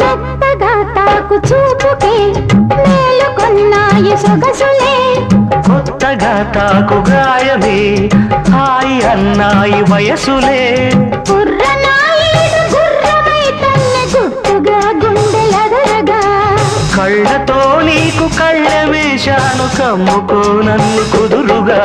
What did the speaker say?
మెత్తగా తాకు చూపుకే మేలుకొన్నాయి సొగసులే కొత్తగా తాకు గాయమే హాయి అన్నాయి వయసులే కుర్రనాయుడు గుర్రమై తన్నే గుట్టుగా గుండెలదరగా కళ్ళతో నీకు కళ్ళ వేశాను కమ్ముకో నన్ను కుదురుగా